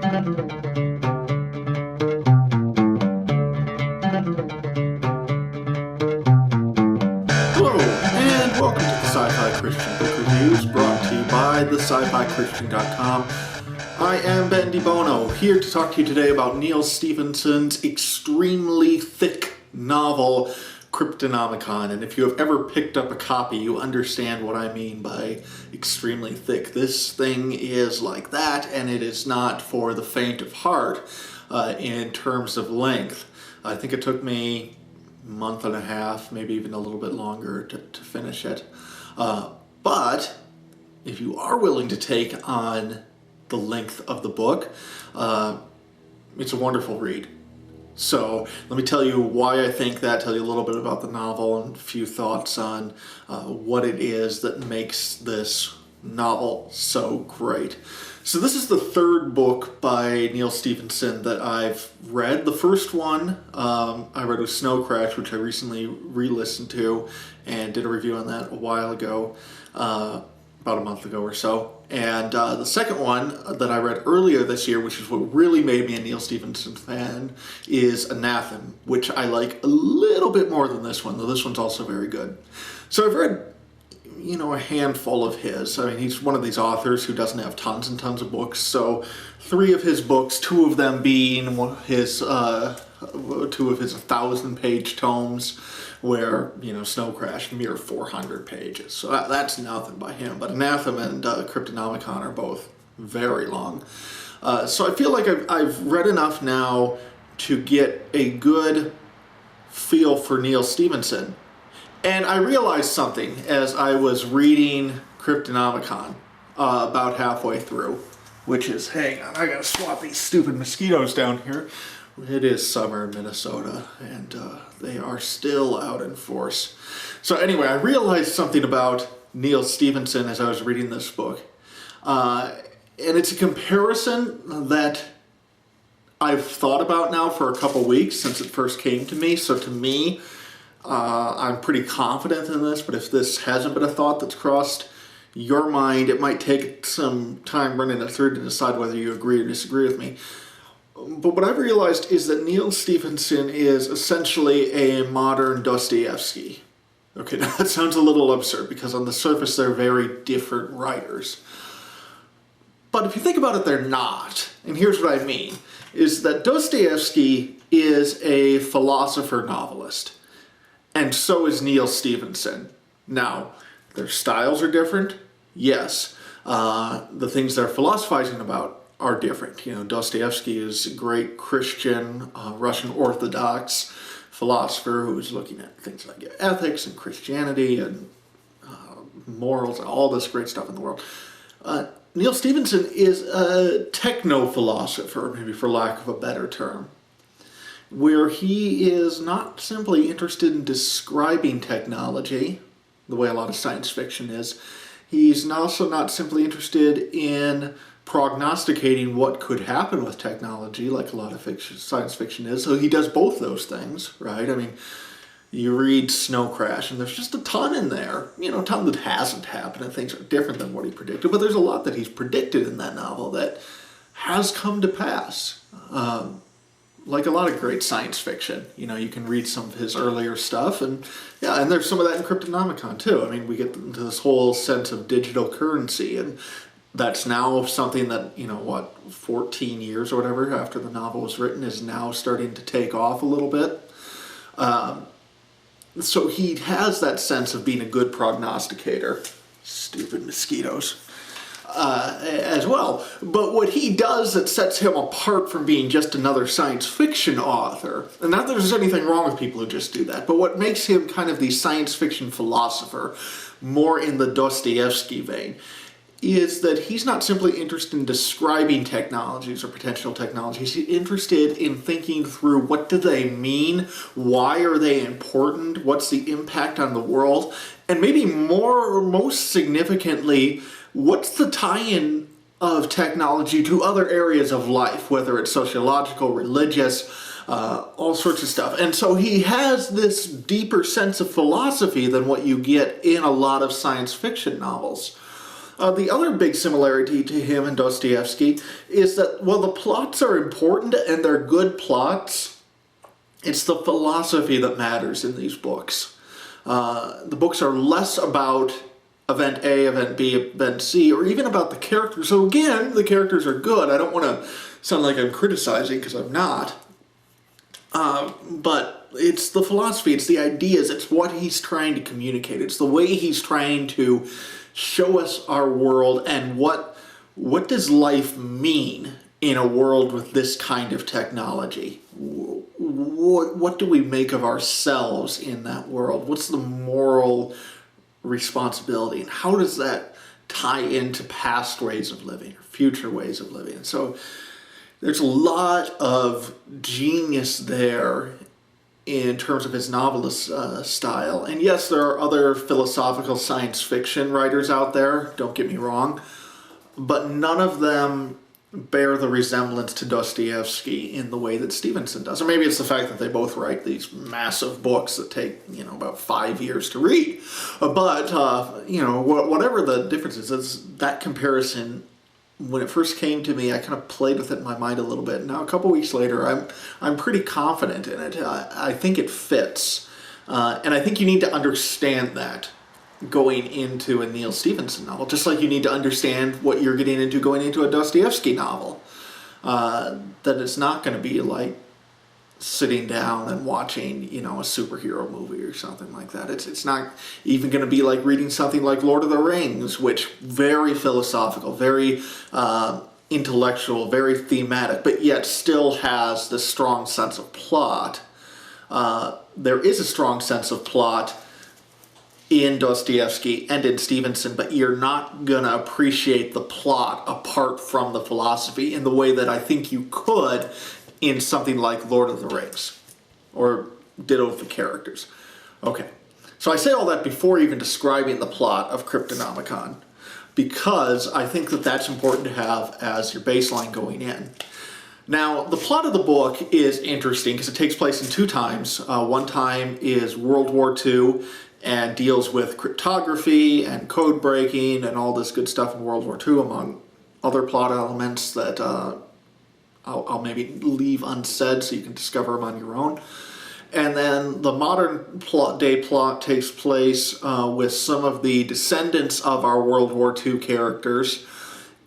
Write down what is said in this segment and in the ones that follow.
Hello, and welcome to the Sci-Fi Christian Book Reviews, brought to you by the Sci-Fi I am Ben DeBono, here to talk to you today about Neal Stephenson's extremely thick novel, Cryptonomicon. And if you have ever picked up a copy, you understand what I mean by extremely thick. This thing is like that, and it is not for the faint of heart in terms of length. I think it took me month and a half, maybe even a little bit longer to finish it. But if you are willing to take on the length of the book, it's a wonderful read. So let me tell you why I think that, tell you a little bit about the novel and a few thoughts on what it is that makes this novel so great. So this is the third book by Neal Stephenson that I've read. The first one I read was Snow Crash, which I recently re-listened to and did a review on that a while ago, about a month ago or so. And the second one that I read earlier this year, which is what really made me a Neal Stephenson fan, is Anathema, which I like a little bit more than this one, though this one's also very good. So I've read a handful of his. I mean, he's one of these authors who doesn't have tons and tons of books, so 3 of his books, 2 of them being two of his 1,000-page tomes, where, Snow Crash, mere 400 pages. So that's nothing by him. But Anathema and Cryptonomicon are both very long. So I feel like I've read enough now to get a good feel for Neal Stephenson. And I realized something as I was reading Cryptonomicon about halfway through, which is, hang on, I gotta swat these stupid mosquitoes down here. It is summer in Minnesota, and they are still out in force. So anyway, I realized something about Neal Stephenson as I was reading this book. And it's a comparison that I've thought about now for a couple weeks since it first came to me. So to me, I'm pretty confident in this, but if this hasn't been a thought that's crossed your mind, it might take some time running it through to decide whether you agree or disagree with me. But what I've realized is that Neal Stephenson is essentially a modern Dostoevsky. Okay, now that sounds a little absurd because on the surface they're very different writers. But if you think about it, they're not. And here's what I mean, is that Dostoevsky is a philosopher novelist. And so is Neal Stephenson. Now, their styles are different, yes. The things they're philosophizing about are different. Dostoevsky is a great Christian, Russian Orthodox philosopher who is looking at things like ethics and Christianity and morals and all this great stuff in the world. Neal Stephenson is a techno-philosopher, maybe for lack of a better term, where he is not simply interested in describing technology, the way a lot of science fiction is. He's also not simply interested in prognosticating what could happen with technology, like a lot of science fiction is. So he does both those things, right? I mean, you read Snow Crash, and there's just a ton in there, a ton that hasn't happened, and things are different than what he predicted, but there's a lot that he's predicted in that novel that has come to pass. Like a lot of great science fiction, you can read some of his earlier stuff, and and there's some of that in Cryptonomicon too. I mean, we get into this whole sense of digital currency, and that's now something that, 14 years or whatever after the novel was written is now starting to take off a little bit. So he has that sense of being a good prognosticator. Stupid mosquitoes. As well. But what he does that sets him apart from being just another science fiction author, and not that there's anything wrong with people who just do that, but what makes him kind of the science fiction philosopher, more in the Dostoevsky vein, is that he's not simply interested in describing technologies or potential technologies. He's interested in thinking through what do they mean, why are they important, what's the impact on the world, and maybe most significantly, what's the tie-in of technology to other areas of life, whether it's sociological, religious, all sorts of stuff. And so he has this deeper sense of philosophy than what you get in a lot of science fiction novels. The other big similarity to him and Dostoevsky is that, while the plots are important and they're good plots, it's the philosophy that matters in these books. The books are less about event A, event B, event C, or even about the characters. So again, the characters are good. I don't want to sound like I'm criticizing, because I'm not. But it's the philosophy, it's the ideas, it's what he's trying to communicate. It's the way he's trying to show us our world, and what does life mean in a world with this kind of technology? What do we make of ourselves in that world? What's the moral responsibility, and how does that tie into past ways of living or future ways of living? And so there's a lot of genius there in terms of his novelist style. And yes, there are other philosophical science fiction writers out there, don't get me wrong, but none of them bear the resemblance to Dostoevsky in the way that Stephenson does. Or maybe it's the fact that they both write these massive books that take, about 5 years to read. But, whatever the difference is, that comparison, when it first came to me, I kind of played with it in my mind a little bit. Now, a couple weeks later, I'm pretty confident in it. I think it fits. And I think you need to understand that going into a Neal Stephenson novel, just like you need to understand what you're getting into going into a Dostoevsky novel. That it's not going to be like sitting down and watching, a superhero movie or something like that. It's not even going to be like reading something like Lord of the Rings, which very philosophical, very intellectual, very thematic, but yet still has this strong sense of plot. There is a strong sense of plot in Dostoevsky and in Stephenson, but you're not going to appreciate the plot apart from the philosophy in the way that I think you could in something like Lord of the Rings, or ditto for characters. Okay, so I say all that before even describing the plot of Cryptonomicon, because I think that that's important to have as your baseline going in. Now, the plot of the book is interesting because it takes place in two times. One time is World War II, and deals with cryptography and code breaking and all this good stuff in World War II, among other plot elements that I'll maybe leave unsaid so you can discover them on your own. And then the modern day plot takes place with some of the descendants of our World War II characters,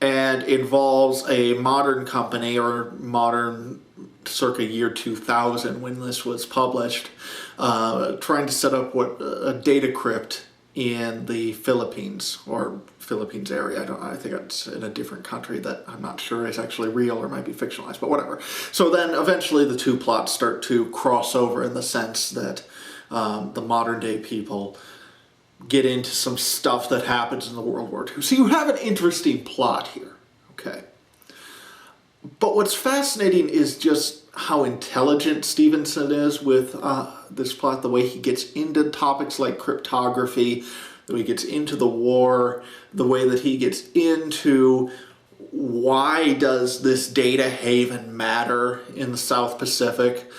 and involves a modern company, or modern circa year 2000 when this was published, trying to set up a data crypt in the Philippines, or Philippines area. I think it's in a different country that I'm not sure is actually real or might be fictionalized, but whatever. So then eventually the two plots start to cross over in the sense that the modern day people get into some stuff that happens in the World War II. So you have an interesting plot here, okay? But what's fascinating is just how intelligent Stephenson is with this plot, the way he gets into topics like cryptography, the way he gets into the war, the way that he gets into why does this data haven matter in the South Pacific.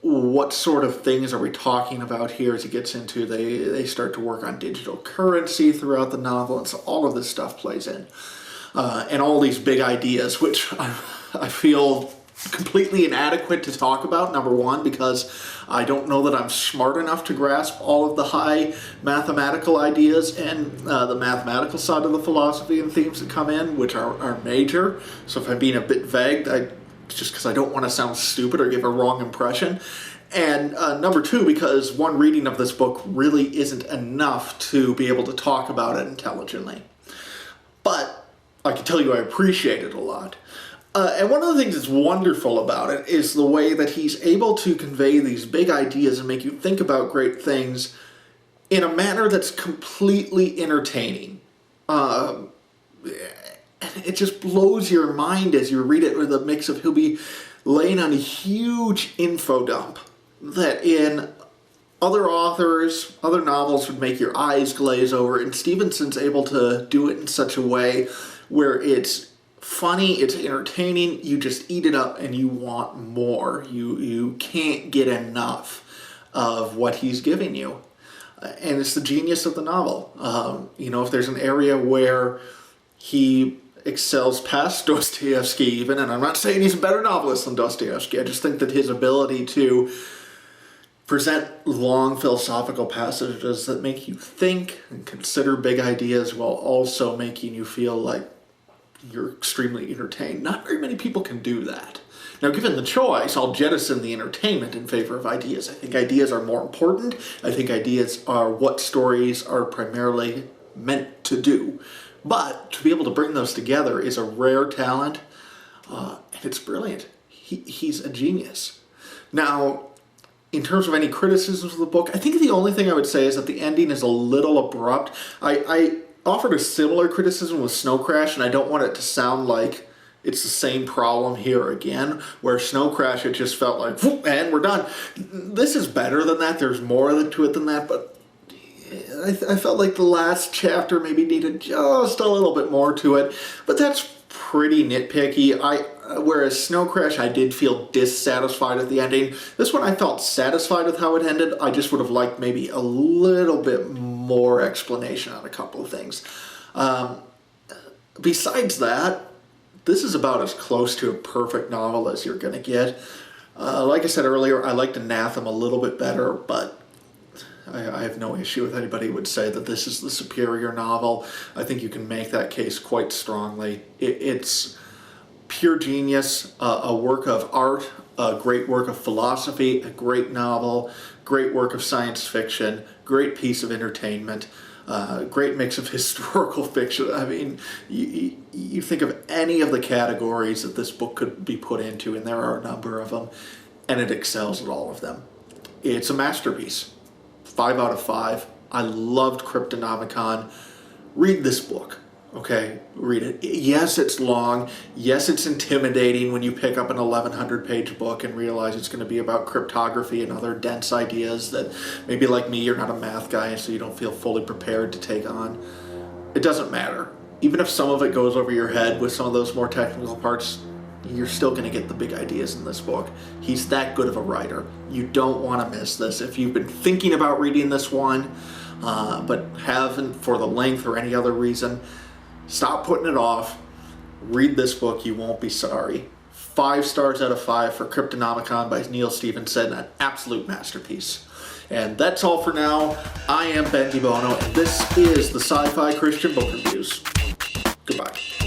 What sort of things are we talking about here as he gets into, they start to work on digital currency throughout the novel, and so all of this stuff plays in. And all these big ideas, which I feel completely inadequate to talk about, number one, because I don't know that I'm smart enough to grasp all of the high mathematical ideas and the mathematical side of the philosophy and themes that come in, which are major. So if I'm being a bit vague, just because I don't want to sound stupid or give a wrong impression. And number two, because one reading of this book really isn't enough to be able to talk about it intelligently. But I can tell you I appreciate it a lot. And one of the things that's wonderful about it is the way that he's able to convey these big ideas and make you think about great things in a manner that's completely entertaining. It just blows your mind as you read it, with a mix of, he'll be laying on a huge info dump that in other authors, other novels would make your eyes glaze over, and Stevenson's able to do it in such a way where it's funny, it's entertaining, you just eat it up and you want more. You can't get enough of what he's giving you. And it's the genius of the novel. If there's an area where he excels past Dostoevsky even, and I'm not saying he's a better novelist than Dostoevsky, I just think that his ability to present long philosophical passages that make you think and consider big ideas while also making you feel like you're extremely entertained. Not very many people can do that. Now, given the choice, I'll jettison the entertainment in favor of ideas. I think ideas are more important. I think ideas are what stories are primarily meant to do. But to be able to bring those together is a rare talent, and it's brilliant. He's a genius. Now, in terms of any criticisms of the book, I think the only thing I would say is that the ending is a little abrupt. I offered a similar criticism with Snow Crash, and I don't want it to sound like it's the same problem here again, where Snow Crash, it just felt like, and we're done. This is better than that. There's more to it than that, but I felt like the last chapter maybe needed just a little bit more to it, but that's pretty nitpicky. Whereas Snow Crash, I did feel dissatisfied at the ending. This one, I felt satisfied with how it ended. I just would have liked maybe a little bit more explanation on a couple of things. Besides that, this is about as close to a perfect novel as you're going to get. Like I said earlier, I liked Anathema a little bit better, but I have no issue with anybody who would say that this is the superior novel. I think you can make that case quite strongly. It's pure genius, a work of art, a great work of philosophy, a great novel, great work of science fiction, great piece of entertainment, great mix of historical fiction. I mean, you think of any of the categories that this book could be put into, and there are a number of them, and it excels at all of them. It's a masterpiece. 5 out of 5. I loved Cryptonomicon. Read this book, okay? Read it. Yes, it's long. Yes, it's intimidating when you pick up an 1,100-page book and realize it's going to be about cryptography and other dense ideas that maybe like me, you're not a math guy, so you don't feel fully prepared to take on. It doesn't matter. Even if some of it goes over your head with some of those more technical parts, you're still going to get the big ideas in this book. He's that good of a writer. You don't want to miss this. If you've been thinking about reading this one, but haven't for the length or any other reason, stop putting it off. Read this book. You won't be sorry. 5 stars out of 5 for Cryptonomicon by Neal Stephenson, an absolute masterpiece. And that's all for now. I am Ben DiBono, and this is the Sci-Fi Christian Book Reviews. Goodbye.